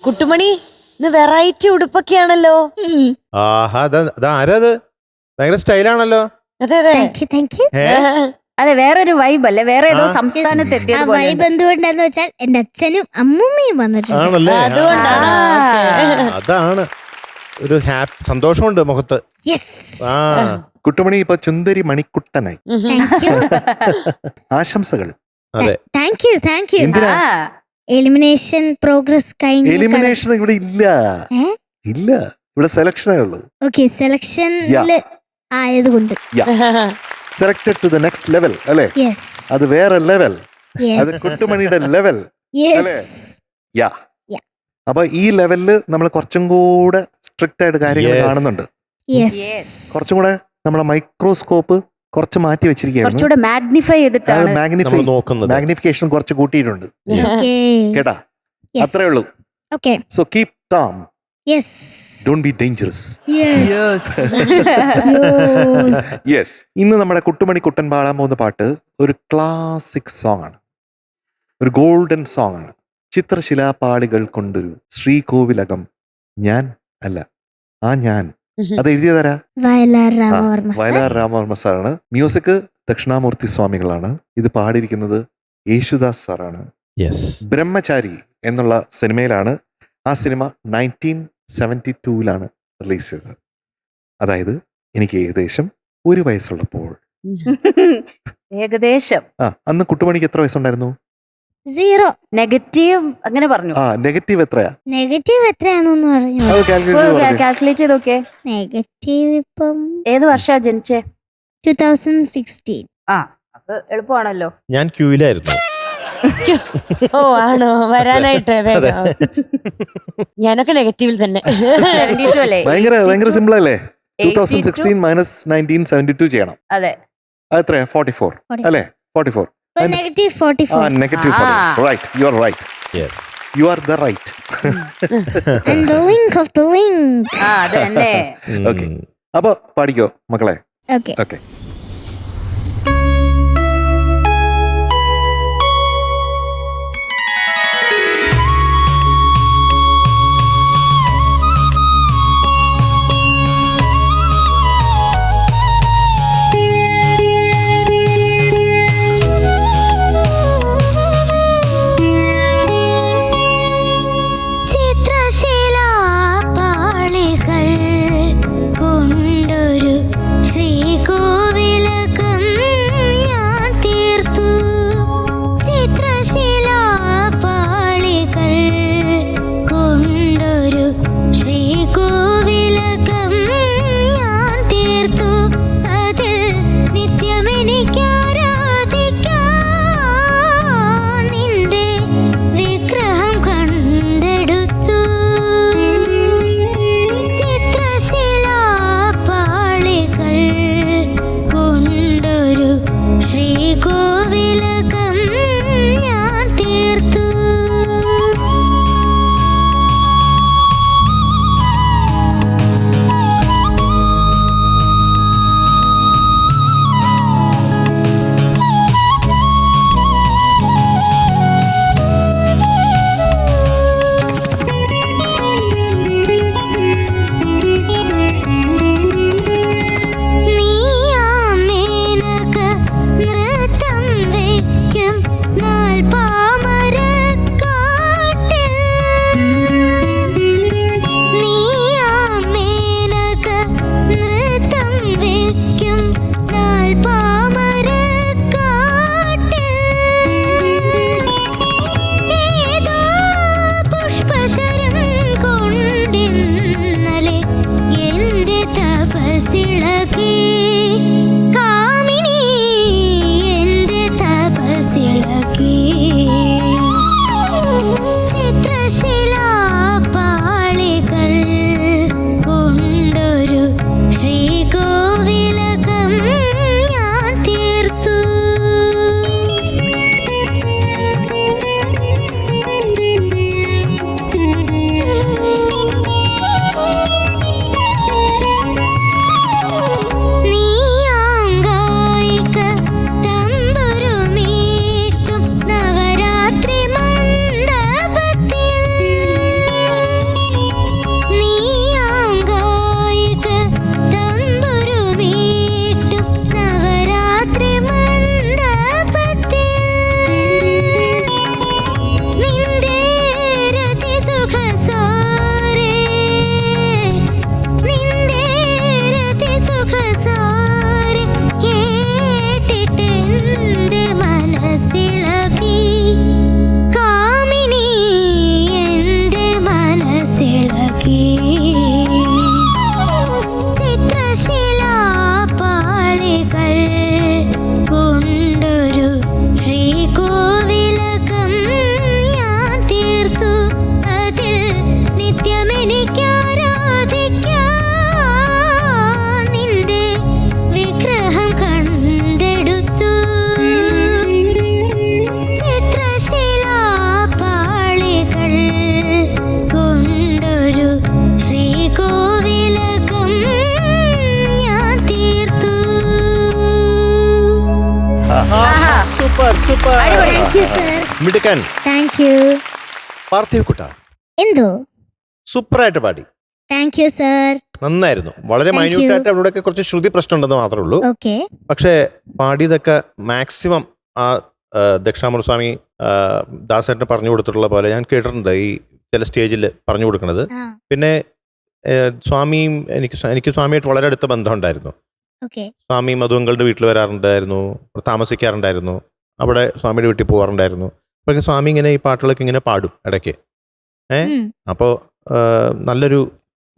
കുട്ടുമണി ഇന്ന് വെറൈറ്റി ഉടുപ്പൊക്കെയാണല്ലോ. ആഹാ, ആരത്? ഭയങ്കര സ്റ്റൈലാണല്ലോ. അതെ അതെ. അതെ, വേറൊരു വൈബ് അല്ലേ, വേറെ ഏതോ സംസ്ഥാനത്ത് എത്തിയത് പോലെ. വൈബ് എന്തുകൊണ്ടാന്ന് വെച്ചാൽ എന്റെ അച്ഛനും അമ്മൂമ്മയും വന്നിട്ടുണ്ട്. ആണല്ലേ? അതുകൊണ്ടാണ്. അതാണ് ഒരു സന്തോഷമുണ്ട് മുഖത്ത്. ആ കുട്ടുമണി ഇപ്പൊ ചുന്ദരി മണിക്കുട്ടനായി. ആശംസകൾ. അതെ, താങ്ക് യു. എന്തിനാ? എലിമിനേഷൻ പ്രോഗ്രസ് കഴിഞ്ഞു. എലിമിനേഷൻ ഇവിടെ ഇല്ല, ഇല്ല, ഇവിടെ സെലക്ഷനേ ഉള്ളൂ. ഓക്കെ, സെലക്ഷനില് ആയതുകൊണ്ട് selected to the next level അല്ലേ? അത് വേറെ ലെവൽ, അത് കുട്ടുമണിയുടെ ലെവൽ അല്ലേ? യാ. അപ്പൊ ഈ ലെവലില് നമ്മൾ കുറച്ചും കൂടെ സ്ട്രിക്റ്റ് ആയിട്ട് കാര്യങ്ങൾ കാണുന്നുണ്ട്. കുറച്ചും കൂടെ നമ്മളെ മൈക്രോസ്കോപ്പ് കുറച്ച് മാറ്റി വെച്ചിരിക്കുകയാണ്. മാഗ്നിഫൈ ചെയ്തിട്ടാണ് മാഗ്നിഫിക്കേഷൻ കുറച്ച് കൂട്ടിയിട്ടുണ്ട് കേട്ടാ. അത്രേ ഉള്ളൂ. So keep calm, don't be dangerous. Yes. ഇന്ന് നമ്മുടെ കുട്ടുമണി കുട്ടൻ പാടാൻ പോകുന്ന പാട്ട് ഒരു ക്ലാസിക് സോങ് ആണ്, ഒരു ഗോൾഡൻ സോങ് ആണ്. ചിത്രശിലാപാളികൾ കൊണ്ടൊരു ശ്രീകോവിലകം ഞാൻ അല്ല ആ ഞാൻ. അത് എഴുതിയതാരാ? വയലാർ രാമവർമ്മ സാറാണ്. മ്യൂസിക് ദക്ഷിണാമൂർത്തി സ്വാമികളാണ്. ഇത് പാടിയിരിക്കുന്നത് യേശുദാസ് സാറാണ്. ബ്രഹ്മചാരി എന്നുള്ള സിനിമയിലാണ്. ആ സിനിമ 1972 റിലീസ് ചെയ്തത്. അതായത് എനിക്ക് ഏകദേശം 1 വയസ്സുള്ളപ്പോൾ. ഏകദേശം അന്ന് കുട്ടുമണിക്ക് എത്ര വയസ്സുണ്ടായിരുന്നു? 0. നെഗറ്റീവ് അങ്ങനെ പറഞ്ഞു. നെഗറ്റീവ് എത്രയാ? നെഗറ്റീവ് എത്രയാണെന്ന് പറഞ്ഞു. കാൽക്കുലേറ്റ് ചെയ്തോക്കെ. നെഗറ്റീവ് ഇപ്പം ഏത് വർഷാ ജനിച്ചേ? 2016. അപ്പൊ എളുപ്പമാണല്ലോ. ഞാൻ ക്യൂയിലായിരുന്നു. ഓ ആണോ? വരാനായിട്ട് ഞാനൊക്കെ നെഗറ്റീവിൽ തന്നെ. ഭയങ്കര സിമ്പിൾ അല്ലേ? 2016 മൈനസ് 1972 ചെയ്യണം. അതെ, അതെത്രയാ? 44 അല്ലേ? 44. Negative 44. Negative 44. Right. You are right. Yes. You are the right. And the link of the link. അത് തന്നെ. Okay. അപ്പൊ പാടിക്കോ മക്കളെ. Okay. കൊണ്ടൊരു ശ്രീകോവിലകം ചിത്രശിലാപാളികൾ കൊണ്ടൊരു ശ്രീകോവിലകം ഞാൻ തീർത്തു. അതിൽ നിത്യമെനിക്കാരാധിക്കാൻ നിന്റെ വിഗ്രഹം കണ്ടെടുത്തു. ചിത്രശിലാപാളികൾ കൊണ്ടൊരു ശ്രീകോവിലകം ഞാൻ തീർത്തു. Super super thank you sir. മിടുക്കൻ. Thank you. പാർത്ഥിവ് കുട്ട എന്തോ? സൂപ്പറായിട്ട് പാടി. Thank you sir. നന്നായിരുന്നു. വളരെ Thank you. മൈന്യൂട്ടായിട്ട് അവിടെയൊക്കെ കുറച്ച് ശ്രുതി പ്രശ്നം ഉണ്ടെന്ന് മാത്രമേ ഉള്ളൂ. ഓക്കെ. പക്ഷേ പാടിയതൊക്കെ മാക്സിമം ആ ദക്ഷിണാമൂർത്തി ദാസേട്ടന് പറഞ്ഞു കൊടുത്തിട്ടുള്ള പോലെ ഞാൻ കേട്ടിട്ടുണ്ട് ഈ ചില സ്റ്റേജിൽ പറഞ്ഞു കൊടുക്കുന്നത്. പിന്നെ സ്വാമിയും എനിക്ക് സ്വാമിയായിട്ട് വളരെ അടുത്ത ബന്ധമുണ്ടായിരുന്നു. ഓക്കെ. സ്വാമി മധുവങ്കളുടെ വീട്ടിൽ വരാറുണ്ടായിരുന്നു, താമസിക്കാറുണ്ടായിരുന്നു, അവിടെ സ്വാമിയുടെ വീട്ടിൽ പോകാറുണ്ടായിരുന്നു. അപ്പോഴൊക്കെ സ്വാമി ഇങ്ങനെ ഈ പാട്ടുകളൊക്കെ ഇങ്ങനെ പാടും ഇടയ്ക്ക്. അപ്പോൾ നല്ലൊരു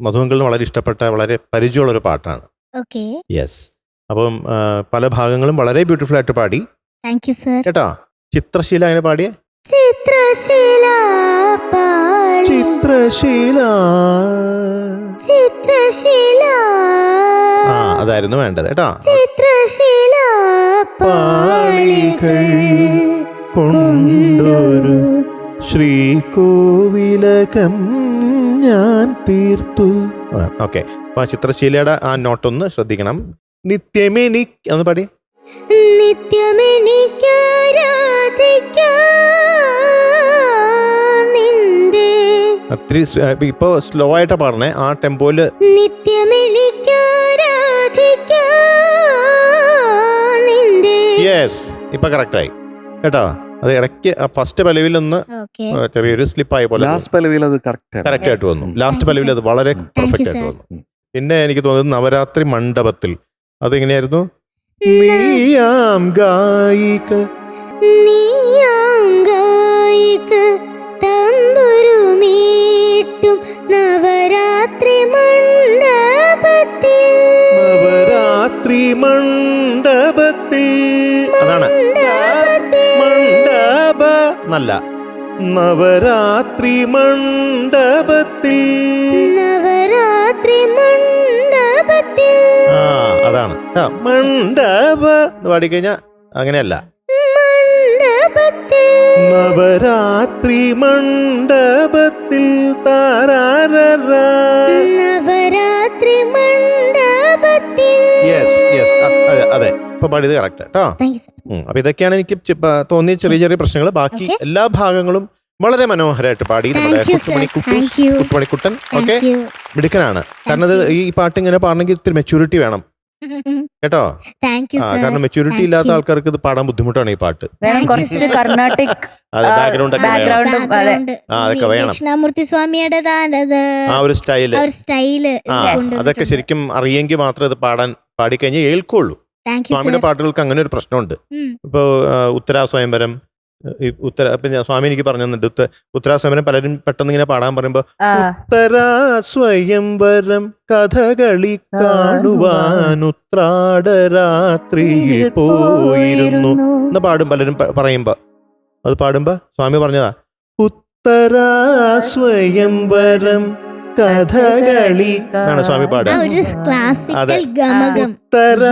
മധുവങ്കളിന് വളരെ ഇഷ്ടപ്പെട്ട വളരെ പരിചയമുള്ളൊരു പാട്ടാണ്. ഓക്കെ. യെസ്. അപ്പം പല ഭാഗങ്ങളും വളരെ ബ്യൂട്ടിഫുൾ ആയിട്ട് പാടി താങ്ക് യു സർ. കേട്ടോ. ചിത്രശീല അങ്ങനെ പാടിയേ. ചിത്രശിലാപാളി ചിത്രശീല ചിത്രശില ആ അതായിരുന്നു വേണ്ടത് കേട്ടോ. ചിത്രശിലാപാളികൾ കൊണ്ടൊരു ശ്രീകോവിലകം ഞാൻ തീർത്തു. ഓക്കെ. അപ്പൊ ചിത്രശീലയുടെ ആ നോട്ടൊന്ന് ശ്രദ്ധിക്കണം. നിത്യമെനിക്ക് ഒന്ന് പാടി. നിത്യമെനിക്കാരാധിക്കാൻ നിന്റെ അത്തിരി ഇപ്പൊ സ്ലോ ആയിട്ടാ പാടണേ. ആ ടെമ്പോയില് നിത്യമെനിക്കാരാധിക്കാൻ നിന്റെ. യെസ്, ഇപ്പൊ കറക്റ്റായി കേട്ടോ. അത് ഇടയ്ക്ക് ഫസ്റ്റ് പലവിലൊന്ന് ഓക്കെ. ചെറിയൊരു സ്ലിപ്പായ പോലെ ലാസ്റ്റ് പലവിൽ അത് കറക്റ്റ് കറക്റ്റ് ആയിട്ട് വന്നു. ലാസ്റ്റ് Thank you, പലവിൽ അത് വളരെ you, പെർഫെക്റ്റ് sir. ആയിട്ട് വന്നു. പിന്നെ എനിക്ക് തോന്നുന്നത് നവരാത്രി മണ്ഡപത്തിൽ അതെങ്ങനെയായിരുന്നു? നീയാം ഗായിക നീയാം ഗായിക തമ്പുരുമീട്ടും നവരാത്രി മണ്ഡപത്തിൽ. നവരാത്രി മണ്ഡപത്തിൽ അതാണ് മണ്ഡപ നല്ല നവരാത്രി മണ്ഡപത്തിൽ നവരാത്രി മണ്ഡപത്തിൽ ആ അതാണ് മണ്ഡപ എന്ന് പാടിക്കഴിഞ്ഞാ അങ്ങനെയല്ല. മണ്ഡപത്തിൽ നവരാത്രി മണ്ഡപത്തിൽ താരാര. നവരാത്രി മണ്ഡപത്തിൽ. യെസ് യെസ് അതെ ഇപ്പൊ പാടിയത് കറക്റ്റ് കേട്ടോ. Thank you sir. അപ്പൊ ഇതൊക്കെയാണ് എനിക്ക് തോന്നിയ ചെറിയ ചെറിയ പ്രശ്നങ്ങൾ. ബാക്കി Okay. എല്ലാ ഭാഗങ്ങളും വളരെ മനോഹരമായിട്ട് പാടി നമ്മുടെ Thank you, sir. Thank you. Kuttumanikuttan. Okay, thank you. മിടുക്കനാണ്. കാരണം ഇത് ഈ പാട്ട് ഇങ്ങനെ പാടണമെങ്കിൽ ഇത്തിരി മെച്യൂരിറ്റി വേണം കേട്ടോ. Thank you sir. കാരണം മെച്യൂരിറ്റി Thank ഇല്ലാത്ത you. ആൾക്കാർക്ക് ഇത് പാടാൻ ബുദ്ധിമുട്ടാണ് ഈ പാട്ട്. വേണം കുറച്ച് കർണാട്ടിക് അതെ, ബാക്ക്ഗ്രൗണ്ട് ഒക്കെ വേണം. ബാക്ക്ഗ്രൗണ്ടും അതെ Background. ആ, അതൊക്കെ ഈ വേണം. ദക്ഷിണാമൂർത്തി സ്വാമിയുടെ ആ ഒരു സ്റ്റൈല് സ്റ്റൈല് അതൊക്കെ ശരിക്കും അറിയെങ്കിൽ മാത്രമേ ഇത് പാടിക്കഴിഞ്ഞാൽ ഏൽക്കുള്ളൂ. താങ്ക് യു സ്വാമിയുടെ സർ. പാട്ടുകൾക്ക് അങ്ങനെ ഒരു പ്രശ്നമുണ്ട്. ഇപ്പോ ഉത്തരാ സ്വയംവരം പിന്നെ സ്വാമി എനിക്ക് പറഞ്ഞു തന്നിട്ട് ഉത്തരാ സ്വയംവരം പലരും പെട്ടെന്ന് ഇങ്ങനെ പാടാൻ പറയുമ്പോ ഉത്തരാ സ്വയംവരം കഥകളി കാണുവാൻ ഉത്രാടരാത്രിയിൽ പോയിരുന്നു എന്ന് പാടും പലരും പറയുമ്പോ. അത് പാടുമ്പോ സ്വാമി പറഞ്ഞതാ ഉത്തരാ സ്വയംവരം കഥകളി എന്നാണ് സ്വാമി പാടുക. ഒരു ക്ലാസിക്കൽ അതെ. ഗമകം. ഉത്തര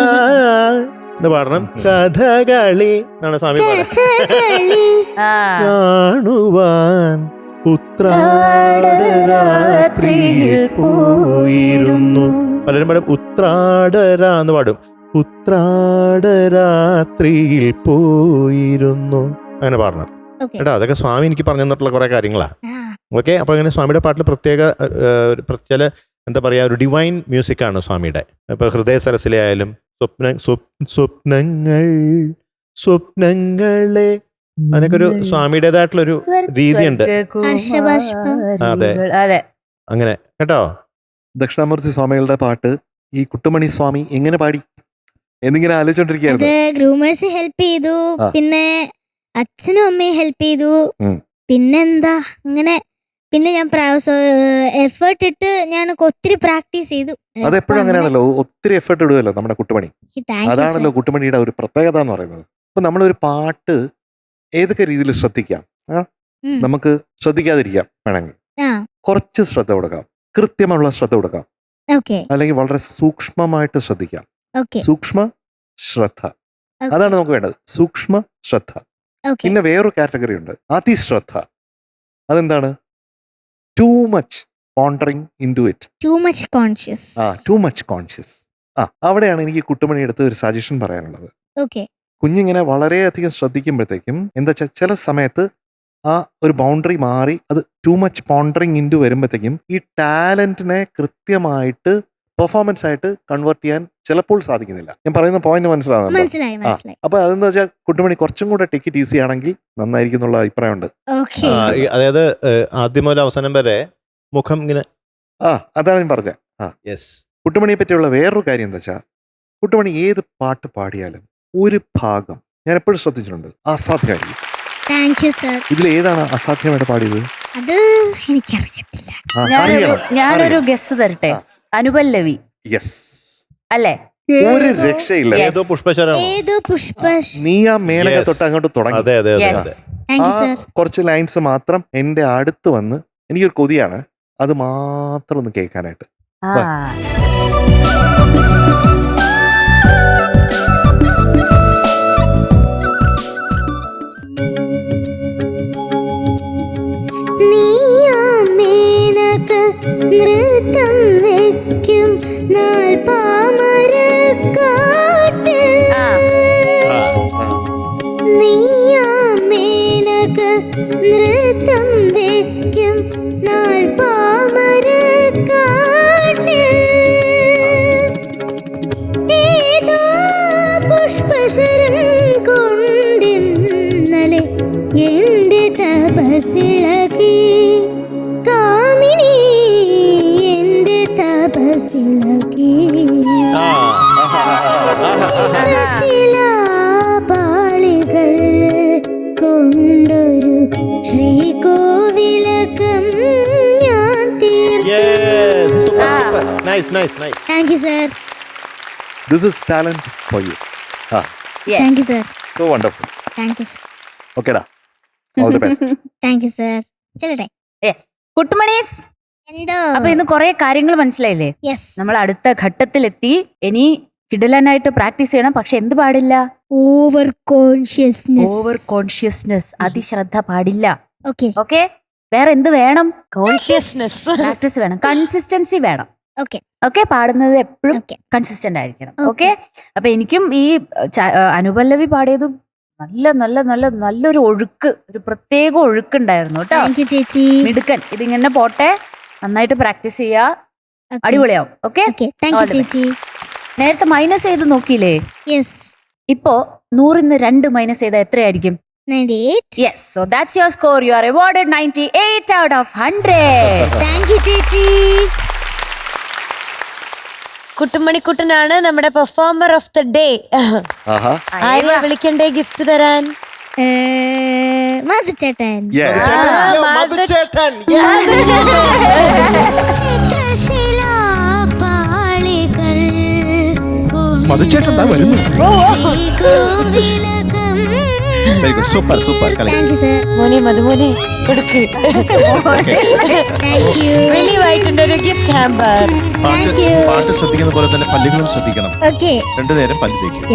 എന്ന് പാടണം. കഥകളി എന്നാണ് സ്വാമി പാടുക. കഥകളി. കാണുവാൻ ഉത്രാടരാത്രിയിൽ പോയിരുന്നു. പലരും പാടും ഉത്രാടര എന്ന് പാടും. ഉത്രാടരാത്രിയിൽ പോയിരുന്നു അങ്ങനെ പാടണം Okay. കേട്ടോ. അതൊക്കെ സ്വാമി എനിക്ക് പറഞ്ഞു തന്നിട്ടുള്ള കുറെ കാര്യങ്ങളാ. ആ, ഓക്കെ. അപ്പൊ അങ്ങനെ സ്വാമിയുടെ പാട്ടിൽ പ്രത്യേക ചില എന്താ പറയാ ഒരു ഡിവൈൻ മ്യൂസിക് ആണ് സ്വാമിയുടെ. ഇപ്പൊ ഹൃദയ സരസിലെ ആയാലും സ്വപ്നങ്ങളെ അതിനൊക്കെ ഒരു സ്വാമിയുടേതായിട്ടുള്ള ഒരു രീതിയുണ്ട്. ഹർഷബാഷ്പം. അതെ. അതെ അങ്ങനെ കേട്ടോ. ദക്ഷിണാമൂർത്തി സ്വാമികളുടെ പാട്ട് ഈ കുട്ടുമണി സ്വാമി എങ്ങനെ പാടി എന്നിങ്ങനെ അത് ആലോചിച്ചോണ്ടിരിക്കുകയായിരുന്നു. ഗ്രൂമേഴ്സ് ഹെൽപ്പ് ചെയ്തു. ആ. പിന്നെ അച്ഛനും അമ്മയും ഹെൽപ്പ് ചെയ്തു. ഉം. പിന്നെന്താ അങ്ങനെ പിന്നെ ഞാൻ എഫേർട്ട് ഇട്ട് ഞാൻ ഒത്തിരി പ്രാക്ടീസ് ചെയ്തു. അതെപ്പോഴും അങ്ങനെയാണല്ലോ, ഒത്തിരി എഫേർട്ട് ഇടുമല്ലോ നമ്മുടെ കുട്ടുമണി. അതാണല്ലോ കുട്ടുമണിയുടെ ഒരു പ്രത്യേകത എന്ന് പറയുന്നത്. അപ്പൊ നമ്മളൊരു പാട്ട് ഏതൊക്കെ രീതിയിൽ ശ്രദ്ധിക്കാം, നമുക്ക് ശ്രദ്ധിക്കാതിരിക്കാം വേണമെങ്കിൽ. കുറച്ച് ശ്രദ്ധ കൊടുക്കാം, കൃത്യമുള്ള ശ്രദ്ധ കൊടുക്കാം, അല്ലെങ്കിൽ വളരെ സൂക്ഷ്മമായിട്ട് ശ്രദ്ധിക്കാം. സൂക്ഷ്മ ശ്രദ്ധ, അതാണ് നമുക്ക് വേണ്ടത്. സൂക്ഷ്മ ശ്രദ്ധ. പിന്നെ വേറൊരു കാറ്റഗറി ഉണ്ട്, അതിശ്രദ്ധ. അതെന്താണ്? Too much pondering into it, too much conscious. Too much conscious. അവിടെയാണ് എനിക്ക് കുട്ടുമണി എടുത്ത് ഒരു സജഷൻ പറയാനുള്ളത്. കുഞ്ഞിങ്ങനെ വളരെയധികം ശ്രദ്ധിക്കുമ്പോഴത്തേക്കും എന്താ വെച്ചാൽ ചില സമയത്ത് ആ ഒരു ബൗണ്ടറി മാറി അത് to much pondering in to വരുമ്പോഴത്തേക്കും ഈ ടാലന്റിനെ കൃത്യമായിട്ട് പെർഫോമൻസ് ആയിട്ട് കൺവേർട്ട് ചെയ്യാൻ ചിലപ്പോൾ സാധിക്കുന്നില്ല. ഞാൻ പറയുന്ന പോയിന്റ് മനസ്സിലാകുന്നുണ്ടോ? അപ്പൊ അതെന്ന് വെച്ചാൽ കുട്ടുമണി കുറച്ചും കൂടെ ടിക്കറ്റ് ഈസി ആണെങ്കിൽ നന്നായിരിക്കും എന്നുള്ള അഭിപ്രായമുണ്ട്. അതായത് ആദ്യം മുതൽ അവസാനം വരെ മുഖം ഇങ്ങനെ. അതാണ് ഞാൻ പറഞ്ഞത്. കുട്ടുമണിയെ പറ്റിയുള്ള വേറൊരു കാര്യം എന്താ വെച്ചാൽ, കുട്ടുമണി ഏത് പാട്ട് പാടിയാലും ഒരു ഭാഗം ഞാൻ എപ്പോഴും ശ്രദ്ധിച്ചിട്ടുണ്ട് അസാധ്യമായിരിക്കും. ഇതിൽ ഏതാണ് അസാധ്യമായിട്ട് പാടിയത്? അത് എനിക്കറിയത്തില്ല. ഞാനൊരു ഗസ് തരട്ടെ. അനുപല്ലവി. യെസ് അല്ലേ? ഒരു രക്ഷയില്ല. ഏതോ പുഷ്പശരം. നീ ആ മേനക തൊട്ട് അങ്ങോട്ട് തുടങ്ങി. കുറച്ച് ലൈൻസ് മാത്രം എന്റെ അടുത്ത് വന്ന് എനിക്കൊരു കൊതിയാണ്, അത് മാത്രം ഒന്ന് കേൾക്കാനായിട്ട്. നൃത്തം വെക്കും നാൾ പാമരക്കാട്ടിൽ നീയാമേനക നൃത്തം വെക്കും നാൾ പാമരക്കാട്ടിൽ ഏതോ പുഷ്പശരം കൊണ്ടിന്നലെ എന്റെ തപസിളകി പാളികൾ കൊണ്ടൊരു ശ്രീകോവിലകം ഞാൻ തീർത്തു. Thank you, sir. This is talent for you. Thank you, sir. So wonderful. Thank you, sir. Okay da. All the best. Thank you, sir. ചെല്ലട്ടെ. Yes. കുട്ടുമണീസ്, എന്തോ? അപ്പൊ ഇന്ന് കുറെ കാര്യങ്ങൾ മനസ്സിലായില്ലേ? നമ്മൾ അടുത്ത ഘട്ടത്തിലെത്തി. ഇനി കിടലനായിട്ട് പ്രാക്ടീസ് ചെയ്യണം. പക്ഷെ എന്ത് പാടില്ല? Over consciousness. അതിശ്രദ്ധ പാടില്ല. ഓക്കെ. വേറെ എന്ത് വേണം? കോൺഷ്യസ്നെസ്. പ്രാക്ടീസ് വേണം, കൺസിസ്റ്റൻസി വേണം. ഓക്കെ. പാടുന്നത് എപ്പോഴും കൺസിസ്റ്റന്റ് ആയിരിക്കണം. ഓക്കെ. അപ്പൊ എനിക്കും ഈ അനുപല്ലവി പാടിയത് നല്ലൊരു ഒഴുക്ക്, ഒരു പ്രത്യേക ഒഴുക്കുണ്ടായിരുന്നു കേട്ടോ. ചേച്ചി മിടുക്കൻ. ഇതിങ്ങനെ പോട്ടെ, നന്നായിട്ട് പ്രാക്ടീസ് ചെയ്യാ, അടിപൊളിയാവും. ഓക്കെ. ചേച്ചി. നേരത്തെ മൈനസ് ചെയ്ത് നോക്കിയില്ലേ? ഇപ്പോ 100-ന്ന് 2 മൈനസ് ചെയ്താൽ എത്രയായിരിക്കും? 98. Yes, so that's your score. You are awarded 98 out of 100. Thank you, ചേച്ചി. കുട്ടുമണിക്കുട്ടനാണ് നമ്മുടെ പെർഫോമർ ഓഫ് ദ ഡേ. ആരെയാ വിളിക്കണ്ടേ ഗിഫ്റ്റ് തരാൻ? മധുചേട്ടൻ. മധുചേട്ടൻ വരുന്നു. സൂപ്പർ. മോനെ മധുമോനെ കൊടുക്ക്. വെളിവായിട്ടുണ്ട് ഒരു ഗിഫ്റ്റ് ഹാമ്പർ. പാട്ട് ശ്രദ്ധിക്കുന്ന പോലെ തന്നെ പല്ലുകളും ശ്രദ്ധിക്കണം. 2 നേരം പല്ല് തേക്കും.